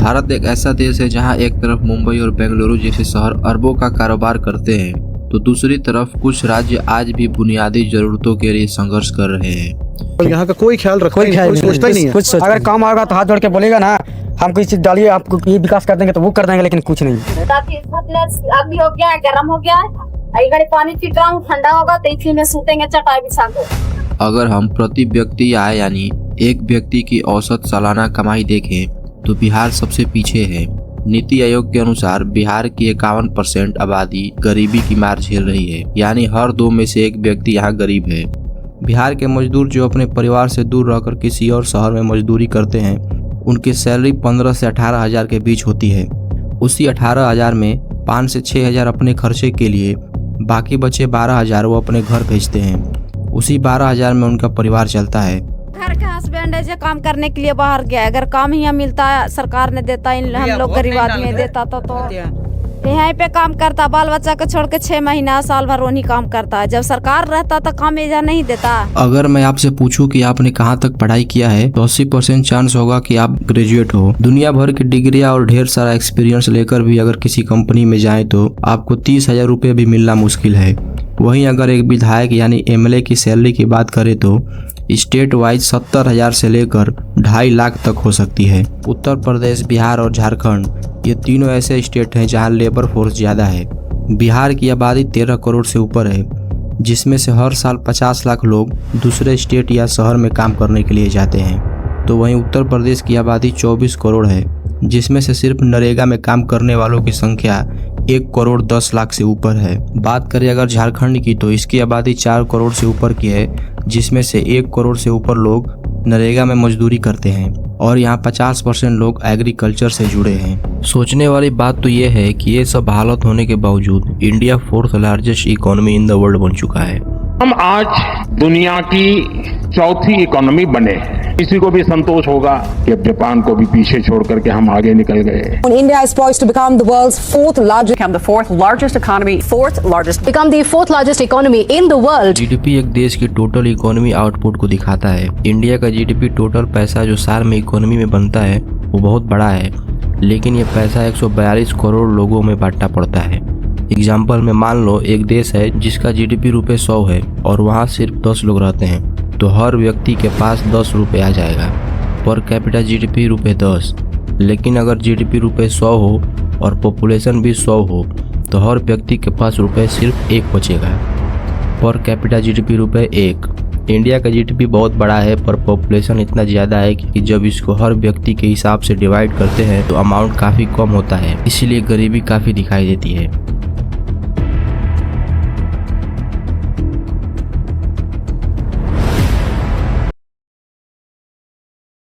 भारत एक ऐसा देश है जहां एक तरफ मुंबई और बेंगलुरु जैसे शहर अरबों का कारोबार करते हैं तो दूसरी तरफ कुछ राज्य आज भी बुनियादी जरूरतों के लिए संघर्ष कर रहे हैं। यहाँ का कोई ख्याल रखता ही नहीं, सोचता ही नहीं है। अगर काम आएगा तो हाथ जोड़ के बोलेगा ना, हम कोई चीज डालिए आपको ये विकास कर देंगे तो वो कर देंगे, लेकिन कुछ नहीं। अभी हो गया, गर्म हो गया, घड़ी पानी पी रहा हूँ, ठंडा होगा तो इसी में सूतेंगे चटाई बिछा के। अगर हम प्रति व्यक्ति आय यानी एक व्यक्ति की औसत सालाना कमाई देखें तो बिहार सबसे पीछे है। नीति आयोग के अनुसार बिहार की 51% आबादी गरीबी की मार झेल रही है, यानी हर 2 में से 1 व्यक्ति यहाँ गरीब है। बिहार के मजदूर जो अपने परिवार से दूर रहकर किसी और शहर में मजदूरी करते हैं, उनकी सैलरी 15 से 18 हजार के बीच होती है। उसी 18 हजार में 5 से 6 हजार अपने खर्चे के लिए, बाकी बचे 12 हजार वो अपने घर भेजते हैं। उसी 12 हजार में उनका परिवार चलता है। घर का हस्बैंड है जो काम करने के लिए बाहर गया, अगर काम यहाँ मिलता है सरकार ने देता, हम लोग गरीब आदमी देता तो यहाँ पे काम करता, बाल बच्चा को छोड़ के 6 महीना साल भर वही काम करता है। जब सरकार रहता तो काम यहाँ नहीं देता। अगर मैं आपसे पूछूं कि आपने कहां तक पढ़ाई किया है तो 80% चांस होगा कि आप ग्रेजुएट हो। दुनिया भर की डिग्रियां और ढेर सारा एक्सपीरियंस लेकर भी अगर किसी कंपनी में जाएं तो आपको 30,000 रुपये भी मिलना मुश्किल है। वहीं अगर एक विधायक यानी MLA की सैलरी की बात करें तो स्टेट वाइज 70,000 से लेकर 2.5 लाख तक हो सकती है। उत्तर प्रदेश, बिहार और झारखंड, ये तीनों ऐसे स्टेट हैं जहां लेबर फोर्स ज़्यादा है। बिहार की आबादी 13 करोड़ से ऊपर है, जिसमें से हर साल 50 लाख लोग दूसरे स्टेट या शहर में काम करने के लिए जाते हैं। तो वहीं उत्तर प्रदेश की आबादी 24 करोड़ है, जिसमें से सिर्फ नरेगा में काम करने वालों की संख्या 1 करोड़ 10 लाख से ऊपर है। बात करें अगर झारखंड की तो इसकी आबादी 4 करोड़ से ऊपर की है, जिसमें से 1 करोड़ से ऊपर लोग नरेगा में मजदूरी करते हैं और यहाँ 50% लोग एग्रीकल्चर से जुड़े हैं। सोचने वाली बात तो ये है कि ये सब हालत होने के बावजूद India 4th largest economy in the world बन चुका है। हम आज दुनिया की चौथी इकोनॉमी बने हैं। किसी को भी संतोष होगा कि अब जापान को भी पीछे छोड़ करके हम आगे निकल गए। India is poised to become the world's 4th largest, become the 4th largest economy, 4th largest, become the 4th largest economy in the world. GDP एक देश की टोटल इकोनॉमी आउटपुट को दिखाता है। इंडिया का GDP टोटल पैसा जो साल में इकोनॉमी में बनता है वो बहुत बड़ा है, लेकिन ये पैसा 142 करोड़ लोगों में बांटना पड़ता है। एग्जाम्पल में मान लो एक देश है जिसका GDP रुपये 100 है और वहाँ सिर्फ 10 लोग रहते हैं, तो हर व्यक्ति के पास 10 रुपये आ जाएगा। पर कैपिटा GDP रुपये 10, लेकिन अगर GDP रुपये 100 हो और पॉपुलेशन भी 100 हो तो हर व्यक्ति के पास रुपये सिर्फ 1 बचेगा। पर कैपिटा GDP रुपये 1। इंडिया का GDP बहुत बड़ा है पर पॉपुलेशन इतना ज़्यादा है कि जब इसको हर व्यक्ति के हिसाब से डिवाइड करते हैं तो अमाउंट काफ़ी कम होता है, इसीलिए गरीबी काफ़ी दिखाई देती है।